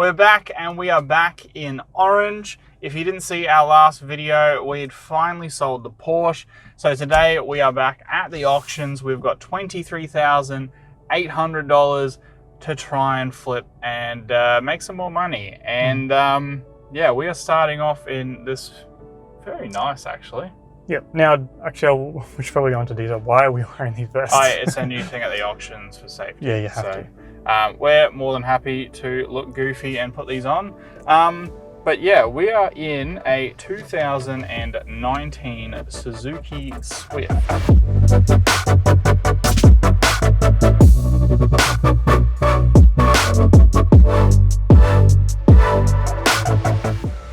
We're back, and we are back in orange. If you didn't see our last video, we had finally sold the Porsche. So today we are back at the auctions. We've got $23,800 to try and flip and make some more money. And yeah, we are starting off in this very nice, actually. Yep. Now, actually, we should probably go into detail. Why are we wearing these vests? It's a new thing at the auctions for safety. Yeah, you have to. We're more than happy to look goofy and put these on. But yeah, we are in a 2019 Suzuki Swift.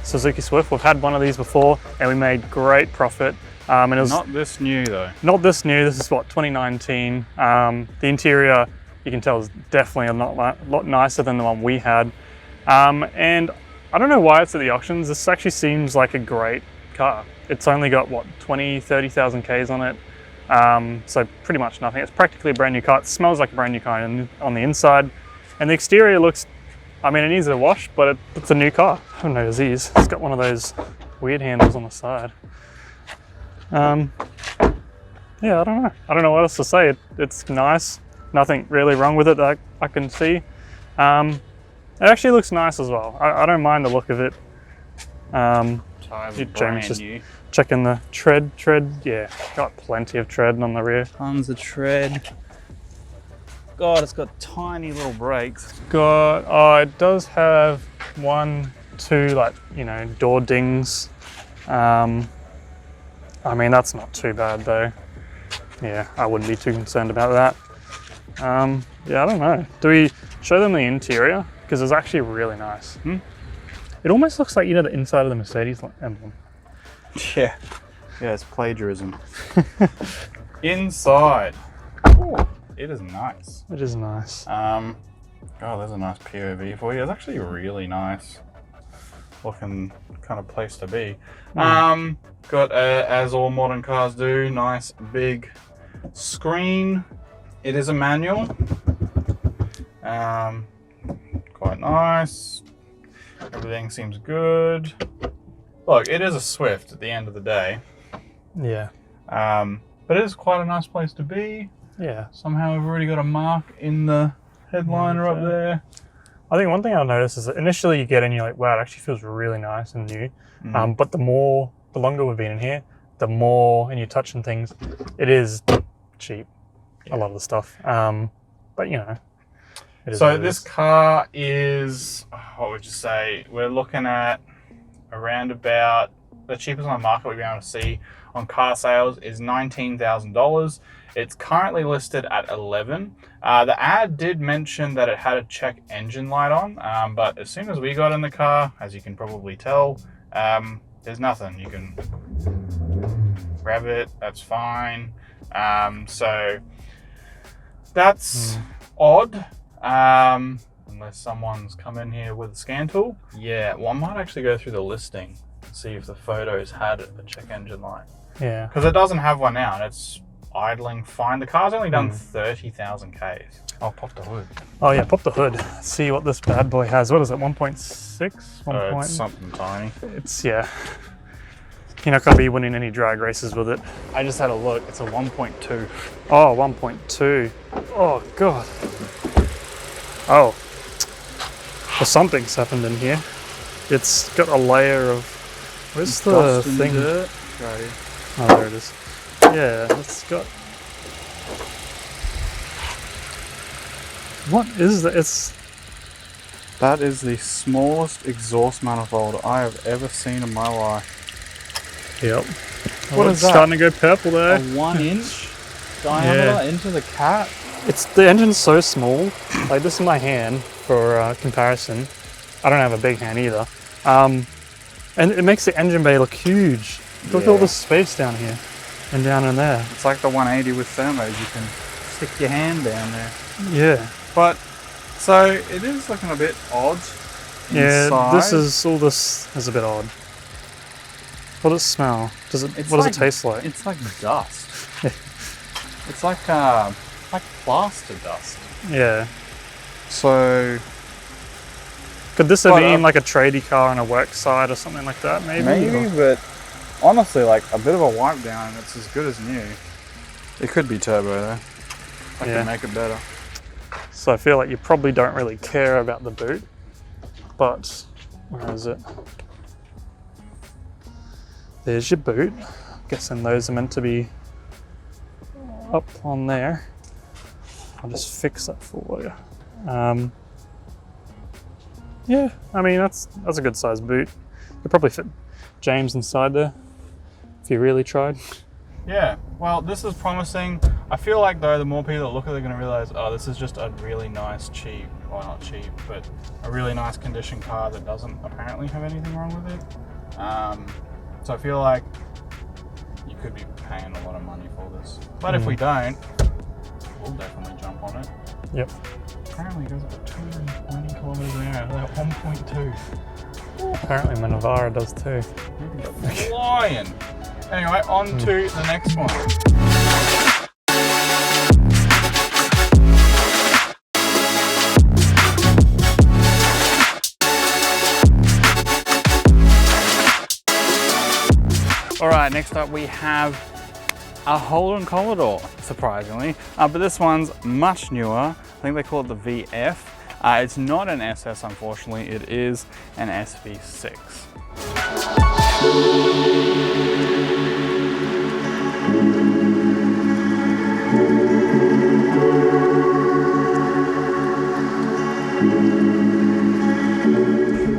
Suzuki Swift, we've had one of these before and we made great profit. And it was not this new though. Not this new, this is what, 2019. The interior, you can tell, is definitely a lot nicer than the one we had. And I don't know why it's at the auctions. This actually seems like a great car. It's only got, what, 20, 30,000 Ks on it. So pretty much nothing. It's practically a brand new car. It smells like a brand new car on the inside. And the exterior looks, I mean, it needs a wash, but it's a new car. I don't know disease. It's got one of those weird handles on the side. Yeah, I don't know. I don't know what else to say. It's nice. Nothing really wrong with it that I can see. It actually looks nice as well. I don't mind the look of it. James just checking the tread. Yeah, got plenty of tread on the rear. Tons of tread. God, it's got tiny little brakes. It does have 1, 2, like, you know, door dings. I mean, that's not too bad though. Yeah, I wouldn't be too concerned about that. Yeah, I don't know. Do we show them the interior? Because it's actually really nice. It almost looks like, you know, the inside of the Mercedes emblem. Yeah, it's plagiarism. Inside. Ooh, it is nice. It is nice. Oh, there's a nice POV for you. It's actually really nice looking kind of place to be. Got, as all modern cars do, nice big screen. It is a manual. Quite nice. Everything seems good. Look, it is a Swift at the end of the day. Yeah. But it is quite a nice place to be. Yeah. Somehow we've already got a mark in the headliner up there. I think one thing I've noticed is that initially you get in, you're like, wow, it actually feels really nice and new. But the longer we've been in here, the more, and you're touching things, it is cheap. Yeah. A lot of the stuff. But you know. So this car is, what would you say? We're looking at around about, the cheapest on the market we've been able to see on car sales is $19,000. It's currently listed at $11,000. The ad did mention that it had a check engine light on, but as soon as we got in the car, as you can probably tell, there's nothing. You can grab it, that's fine. So that's odd, unless someone's come in here with a scan tool. Yeah, well, I might actually go through the listing and see if the photos had a check engine light. Yeah. Because it doesn't have one now, and it's idling fine. The car's only done 30,000 Ks. I'll pop the hood. Oh yeah, pop the hood. Let's see what this bad boy has. What is it, 1.6? It's something tiny. It's, yeah. You're not going to be winning any drag races with it. I just had a look. It's a 1.2. Oh, 1.2. Oh, God. Oh. Well, something's happened in here. It's got a layer of... Where's the thing? Dirt. Right here. Oh, there it is. Yeah, it's got... What is that? That is the smallest exhaust manifold I have ever seen in my life. Yep. What is that? Starting to go purple there. A 1-inch diameter into the cat? The engine's so small. Like, this is my hand for comparison. I don't have a big hand either. And it makes the engine bay look huge. Look at all this space down here and down in there. It's like the 180 with thermos. You can stick your hand down there. Yeah. But, so it is looking a bit odd inside. Yeah, this is a bit odd. What does it smell? What does it taste like? It's like dust. It's like plaster dust. Yeah. So Could this have been like a tradie car on a work site or something like that, maybe? Maybe, but honestly, like a bit of a wipe down, it's as good as new. It could be turbo though. I could make it better. So I feel like you probably don't really care about the boot, but where is it? There's your boot. I'm guessing those are meant to be up on there. I'll just fix that for you. Yeah, I mean that's a good sized boot. Could probably fit James inside there if you really tried. Yeah, well, this is promising. I feel like though the more people that look at it, they're going to realize, oh, this is just a really nice, cheap, well not cheap, but a really nice condition car that doesn't apparently have anything wrong with it. So I feel like you could be paying a lot of money for this. But if we don't, we'll definitely jump on it. Yep. Apparently it goes up to 220 kilometers an hour, like 1.2. Apparently my Navara does too. Flying. Anyway, on to the next one. All right, next up we have a Holden Commodore, surprisingly. But this one's much newer. I think they call it the VF. It's not an SS, unfortunately. It is an SV6.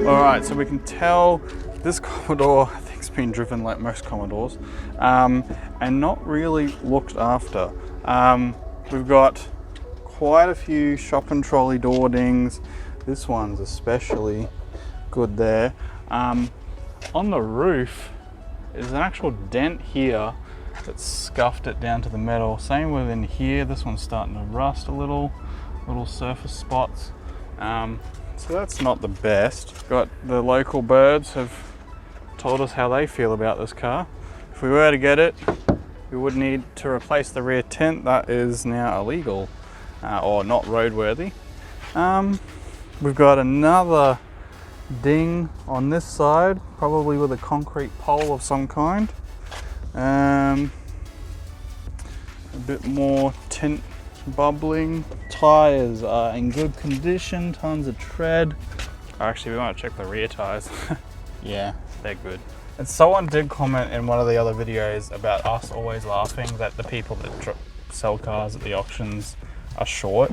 All right, so we can tell this Commodore, I think, has been driven like most Commodores, and not really looked after. We've got quite a few shop and trolley door dings. This one's especially good there. On the roof is an actual dent here that scuffed it down to the metal. Same within here. This one's starting to rust a little surface spots. So that's not the best. Got the local birds have told us how they feel about this car. If we were to get it, we would need to replace the rear tint. That is now illegal or not roadworthy. We've got another ding on this side, probably with a concrete pole of some kind. A bit more tint bubbling. Tires are in good condition, tons of tread. Actually, we want to check the rear tires. Yeah, they're good. And someone did comment in one of the other videos about us always laughing that the people that sell cars at the auctions are short,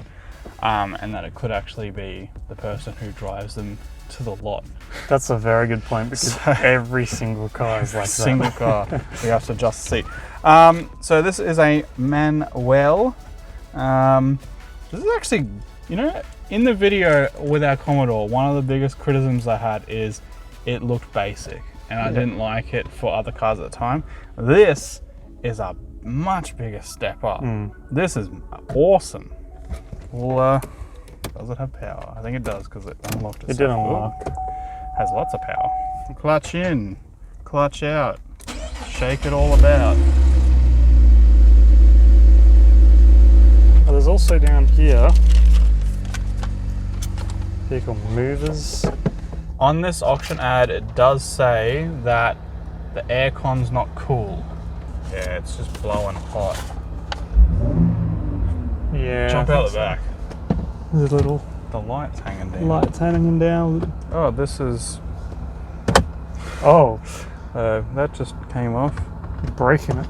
and that it could actually be the person who drives them to the lot. That's a very good point, because every single car is like that. Single car, we have to adjust the seat. So this is a Manuel. This is actually, you know, in the video with our Commodore, one of the biggest criticisms I had is it looked basic, and I didn't like it for other cars at the time. This is a much bigger step up. This is awesome. Well, does it have power? I think it does, because it unlocked itself. It did unlock. Has lots of power. Clutch in, clutch out, shake it all about. Well, there's also down here vehicle movers. On this auction ad, it does say that the aircon's not cool. Yeah, it's just blowing hot. Yeah. Jump out the back. There's a little The light's hanging down. lights hanging down. Oh, this is... Oh, that just came off. breaking it.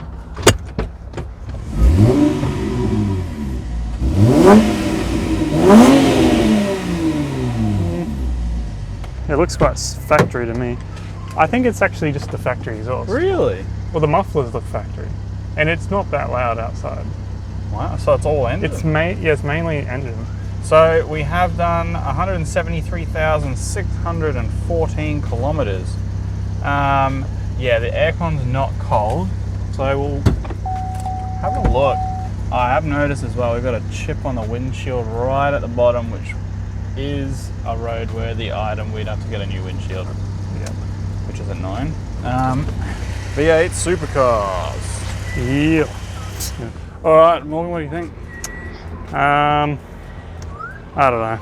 It looks quite factory to me. I think it's actually just the factory exhaust. Really? Well, the mufflers look factory, and it's not that loud outside. Wow, so it's all engine. It's mainly engine. So we have done 173,614 kilometers. Yeah, the aircon's not cold, so we'll have a look. I have noticed as well, we've got a chip on the windshield right at the bottom, which is a roadworthy item. We'd have to get a new windshield, which is annoying. V8 supercars. Yeah. All right, Morgan, what do you think? I don't know.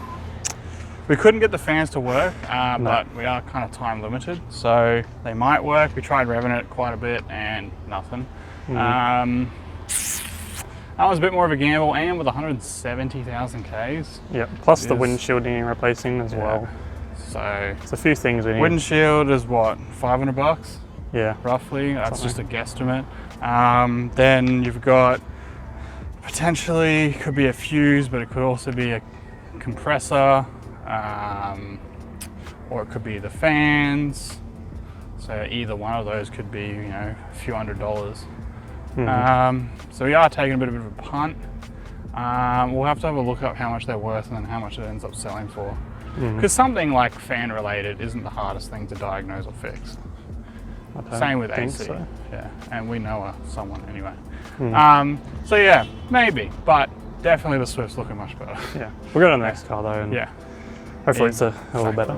We couldn't get the fans to work, but we are kind of time limited, so they might work. We tried revving it quite a bit and nothing. That was a bit more of a gamble, and with 170,000 Ks. Yeah, plus the windshield needing replacing as well. So it's a few things we need. Windshield is what, $500? Yeah, roughly. That's just a guesstimate. Then you've got potentially could be a fuse, but it could also be a compressor, or it could be the fans. So either one of those could be, a few $100s. So we are taking a bit of a punt. We'll have to have a look up how much they're worth and then how much it ends up selling for. Because something like fan related isn't the hardest thing to diagnose or fix. Same with AC. So. Yeah, and we know someone anyway. So yeah, maybe, but definitely the Swift's looking much better. Yeah, we'll go to the next car though, and yeah, hopefully it's a little better.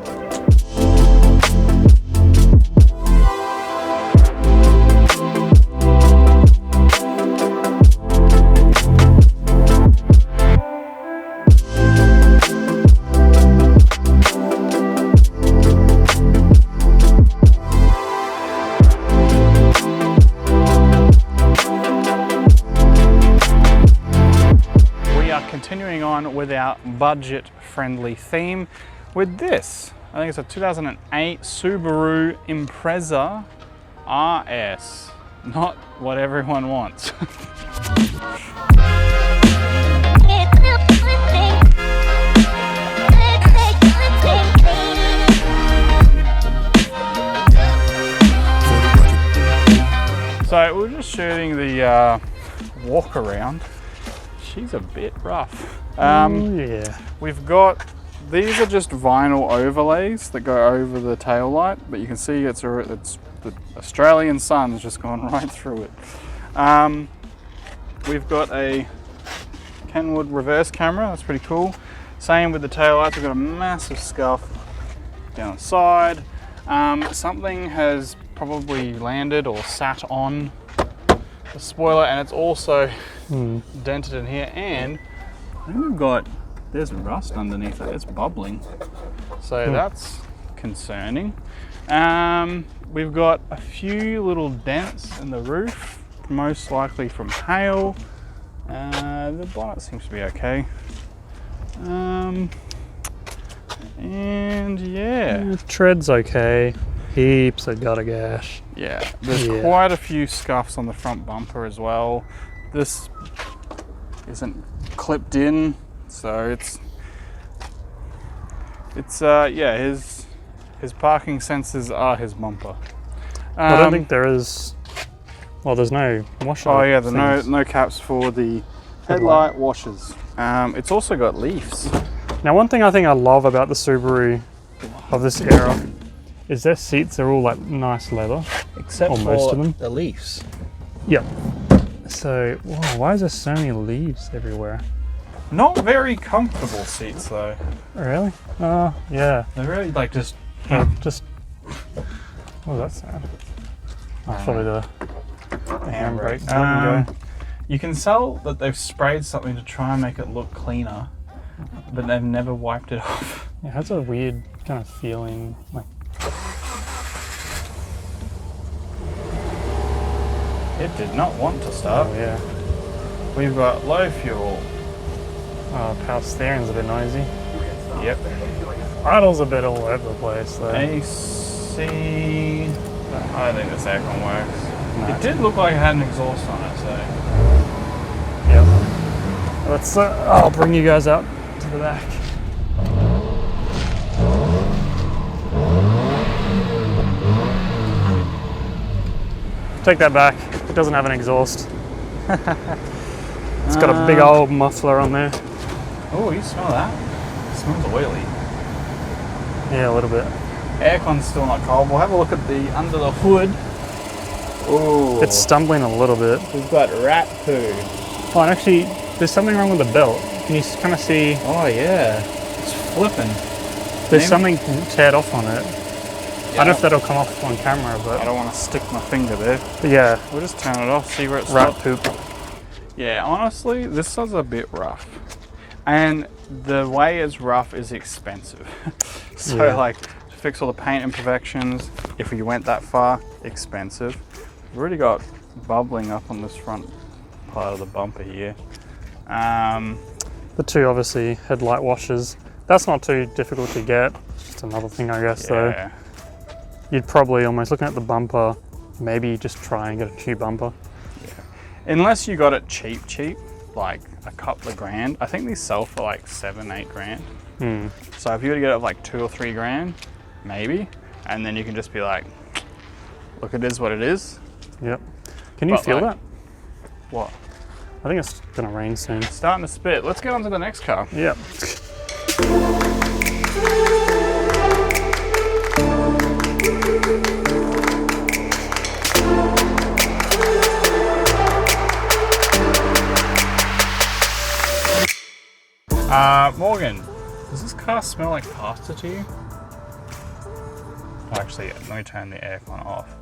Continuing on with our budget-friendly theme with this. I think it's a 2008 Subaru Impreza RS. Not what everyone wants. So we're just shooting the walk around. She's a bit rough. Yeah. We've got, these are just vinyl overlays that go over the tail light, but you can see it's the Australian sun's just gone right through it. We've got a Kenwood reverse camera, that's pretty cool. Same with the tail lights, we've got a massive scuff down the side. Something has probably landed or sat on the spoiler, and it's also dented in here, and I think we've got, there's rust underneath it, it's bubbling, so that's concerning. We've got a few little dents in the roof, most likely from hail. The bonnet seems to be okay, and yeah, tread's okay. Heaps of gutter gash. Yeah, there's quite a few scuffs on the front bumper as well. This isn't clipped in, so it's yeah, his parking sensors are his bumper. I don't think there is. Well, there's no washer. Oh yeah, there's no caps for the headlight washers. It's also got leaves. Now, one thing I think I love about the Subaru of this era is their seats are all like nice leather, except for most of them. The leaves. Yep. So, whoa, why is there so many leaves everywhere? Not very comfortable seats though. Really? Yeah. They're really like just. Just. What was that sound? Probably the handbrake. You can tell that they've sprayed something to try and make it look cleaner, but they've never wiped it off. It has a weird kind of feeling, like. It did not want to start. Oh, yeah. We've got low fuel. Power steering's a bit noisy. Yep. Idle's a bit all over the place though. AC. I don't think this aircon works. No. It did look like it had an exhaust on it, so. Yep. Let's. I'll bring you guys up to the back. Take that back. It doesn't have an exhaust. It's got a big old muffler on there. Oh, you smell that? It smells oily. Yeah, a little bit. Aircon's still not cold. We'll have a look at the under the hood. Oh, it's stumbling a little bit. We've got rat poo. Oh, and actually, there's something wrong with the belt. Can you kind of see? Oh yeah, it's flipping. There's something teared off on it. Yeah. I don't know if that'll come off on camera, but I don't want to stick my finger there. But yeah, we'll just turn it off, see where it's rat poop. Yeah, honestly, this is a bit rough. And the way it's rough is expensive. So Yeah. like to fix all the paint imperfections, if we went that far, expensive. We've already got bubbling up on this front part of the bumper here. The two obviously headlight washers. That's not too difficult to get. Just another thing, I guess. Though Yeah. you'd probably almost looking at the bumper, maybe just try and get a new bumper. Unless you got it cheap, like a couple of grand. I think these sell for like 7-8 grand. So if you were to get it for like 2 or 3 grand, maybe, and then you can just be like, look, it is what it is. Yep. Can you But, feel like, that? What? I think it's gonna rain soon. Starting to spit. Let's get on to the next car. Yep. Morgan, does this car smell like pasta to you? Oh, actually, let me turn the aircon off.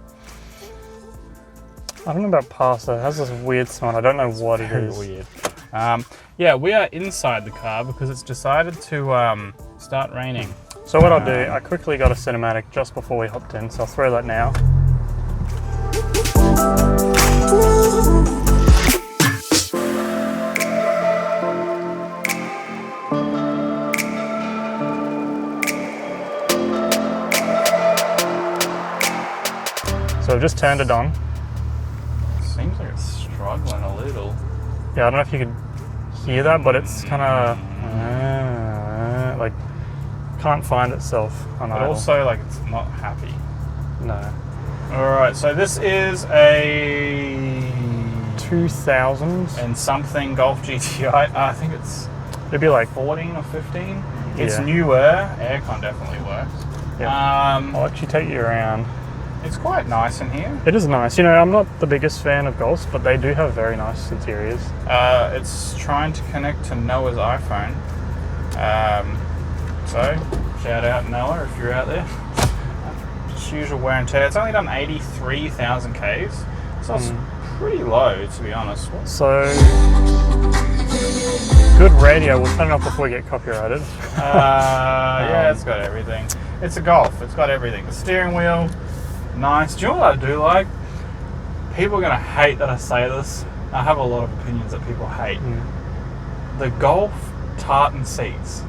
I don't know about pasta. It has this weird smell. I don't know what it Very is. weird. Yeah, we are inside the car because it's decided to start raining. So what I'll do, I quickly got a cinematic just before we hopped in, so I'll throw that now. So I've just turned it on. Seems like it's struggling a little. Yeah, I don't know if you could hear that, but it's kind of like can't find itself on But idle. also, like, it's not happy. No. Alright, so this is a 2000. and something Golf GTI. I think it's It'd be like 14 or 15. It's Yeah. newer. Aircon definitely works. I'll actually take you around. It's quite nice in here. It is nice. You know, I'm not the biggest fan of Golfs, but they do have very nice interiors. It's trying to connect to Noah's iPhone. So, shout out Noah if you're out there. Just usual wear and tear. It's only done 83,000 Ks, so it's pretty low, to be honest. So, good radio. We'll turn it off before we get copyrighted. Yeah, it's got everything. It's a Golf. It's got everything. The steering wheel, nice. Do you know what I do like? People are going to hate that I say this. I have a lot of opinions that people hate. The Golf tartan seats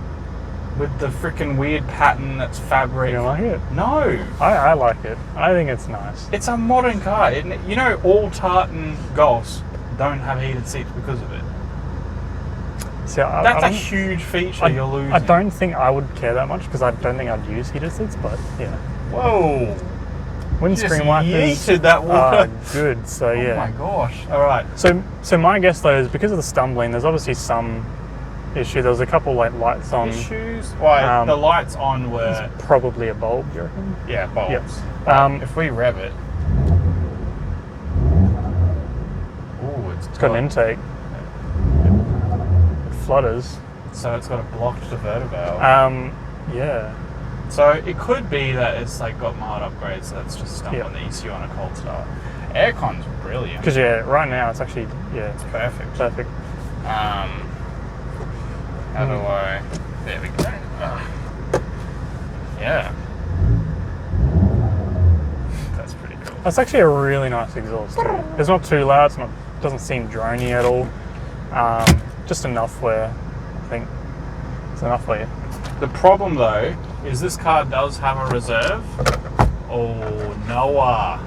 with the freaking weird pattern that's fabric. You don't like it? No. I like it. I think it's nice. It's a modern car. You know, all tartan Golfs don't have heated seats because of it. See, That's a huge feature you're losing. I don't think I would care that much because I don't think I'd use heated seats, but yeah. Whoa. Windscreen Just wipers yeeted that water. are good, so Oh my yeah. gosh. All right. So my guess though is because of the stumbling, there's obviously some issue. There was a couple like lights on. Issues? Why the lights on were Probably a bulb, you reckon? yeah bulbs. Yep. But if we rev it, ooh, It's got an intake. It flutters. so it's got a blocked diverter valve. Yeah. So it could be that it's like got mild upgrades, so it's just stumbling the ECU on a cold start. Aircon's brilliant. Because yeah, right now it's actually It's perfect. perfect. How do I? There we go. Yeah. That's pretty cool. That's actually a really nice exhaust too. It's not too loud. It's not. Doesn't seem drony at all. Just enough where I think it's enough for you. The problem though is this car does have a reserve. Oh, Noah.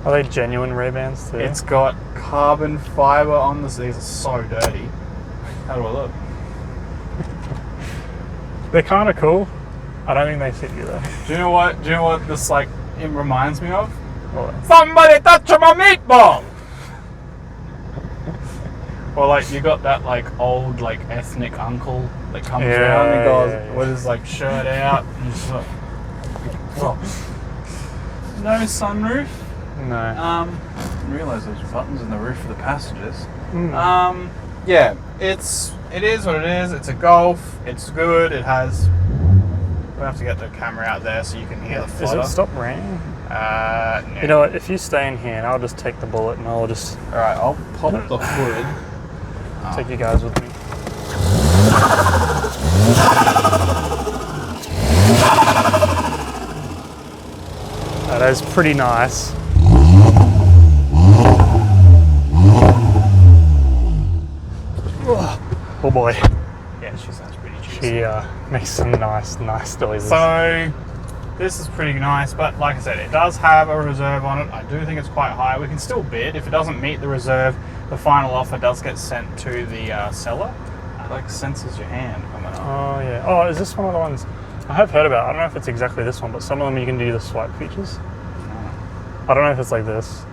Are they genuine Ray-Bans too? It's got carbon fiber on this. These are so dirty. How do I look? They're kind of cool. I don't think they fit you though. Do you know what? Do you know what this like? It reminds me of. What? Somebody touch my meatball. Or like you got that like old like ethnic uncle that comes around and goes with his like shirt out and just like, oh. No sunroof. No. Didn't realise there was buttons in the roof of the passengers. Mm. Yeah, it is what it is. It's a Golf. It's good. It has. We'll have to get the camera out there so you can hear the Is flutter. it stop raining? No. You know what? If you stay in here, and I'll just take the bullet, and I'll just All right, I'll pop the hood. take you guys with me. That is pretty nice. Oh boy. Yeah, she sounds pretty juicy. She makes some nice noises. So this is pretty nice, but like I said, it does have a reserve on it. I do think it's quite high. We can still bid. If it doesn't meet the reserve, the final offer does get sent to the seller. It like senses your hand coming up. Oh yeah. Oh, is this one of the ones I have heard about? I don't know if it's exactly this one, but some of them you can do the swipe features. I don't know if it's like this.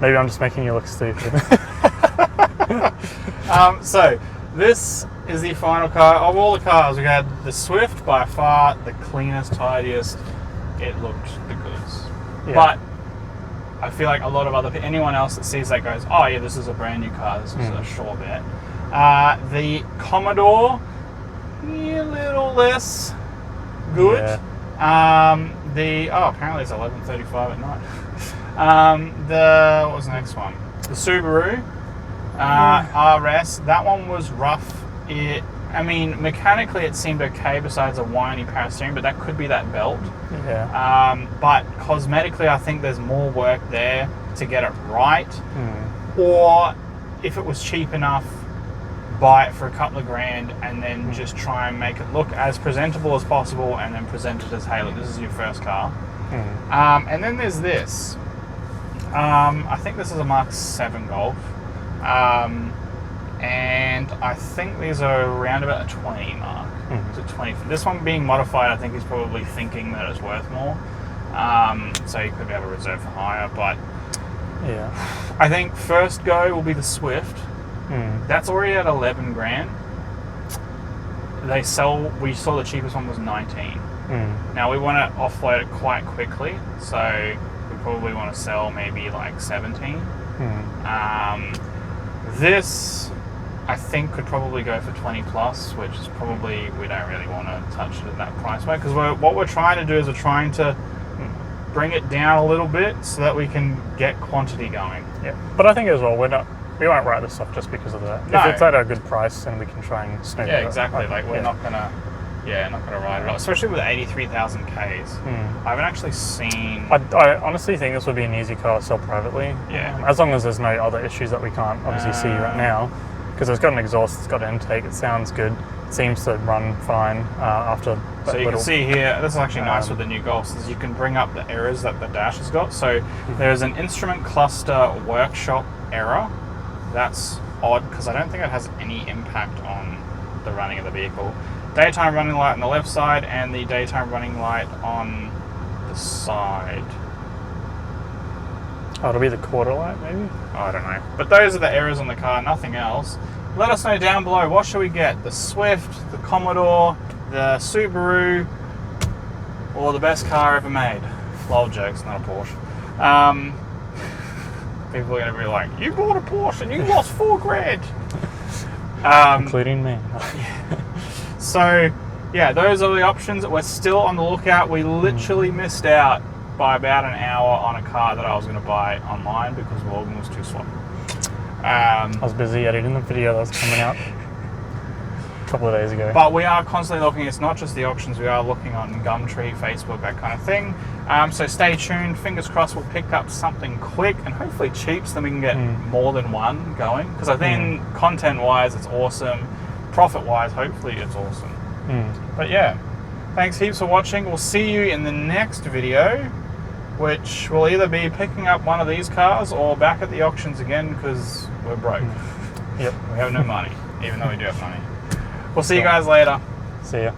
Maybe I'm just making you look stupid. So this is the final car. Of all the cars, we had the Swift, by far the cleanest, tidiest. It looked the goods. Yeah. But I feel like a lot of anyone else that sees that goes, oh yeah, this is a brand new car. This is a sure bet. The Commodore, a little less good. Yeah. Apparently it's 11:35 at night. What was the next one? The Subaru RS. That one was rough. Mechanically it seemed okay besides a whiny power steering, but that could be that belt. Yeah. But cosmetically, I think there's more work there to get it right. Or if it was cheap enough, buy it for a couple of grand and then just try and make it look as presentable as possible and then present it as, hey, look, this is your first car. And then there's this. I think this is a Mark 7 Golf. And I think these are around about a 20 mark. So 20. This one being modified, I think he's probably thinking that it's worth more. So he could have a reserve for higher, but yeah. I think first go will be the Swift. That's already at 11 grand. We saw the cheapest one was 19. Now we want to offload it quite quickly, so we probably want to sell maybe like 17. This I think could probably go for 20 plus, which is probably, we don't really want to touch it at that price point, because what we're trying to do is we're trying to bring it down a little bit so that we can get quantity going. Yeah, but I think as well, we won't write this off just because of that. No. If it's at a good price, then we can try and snoop it. Yeah, exactly. We're not gonna ride it off, especially with 83,000 Ks. I haven't actually seen. I honestly think this would be an easy car to sell privately. Yeah. As long as there's no other issues that we can't obviously see right now, because it's got an exhaust, it's got an intake, it sounds good, it seems to run fine after. So you can see here, this is actually nice with the new Golfs, is you can bring up the errors that the dash has got. So there's an instrument cluster workshop error. That's odd because I don't think it has any impact on the running of the vehicle. Daytime running light on the left side and the daytime running light on the side. Oh, it'll be the quarter light maybe? I don't know. But those are the errors on the car, nothing else. Let us know down below, what should we get? The Swift, the Commodore, the Subaru, or the best car ever made? Lol jokes, not a Porsche. People are going to be like, you bought a Porsche and you lost 4 grand. Including me. So, yeah, those are the options. We're still on the lookout. We literally missed out by about an hour on a car that I was going to buy online because Morgan was too slow. I was busy editing the video that was coming out a couple of days ago. But we are constantly looking. It's not just the auctions. We are looking on Gumtree, Facebook, that kind of thing. So stay tuned. Fingers crossed we'll pick up something quick and hopefully cheap so then we can get more than one going. Because I think content-wise, it's awesome. Profit-wise, hopefully it's awesome. But yeah, thanks heaps for watching. We'll see you in the next video, which will either be picking up one of these cars or back at the auctions again because we're broke. Yep. We have no money, even though we do have money. We'll see you guys later. See ya.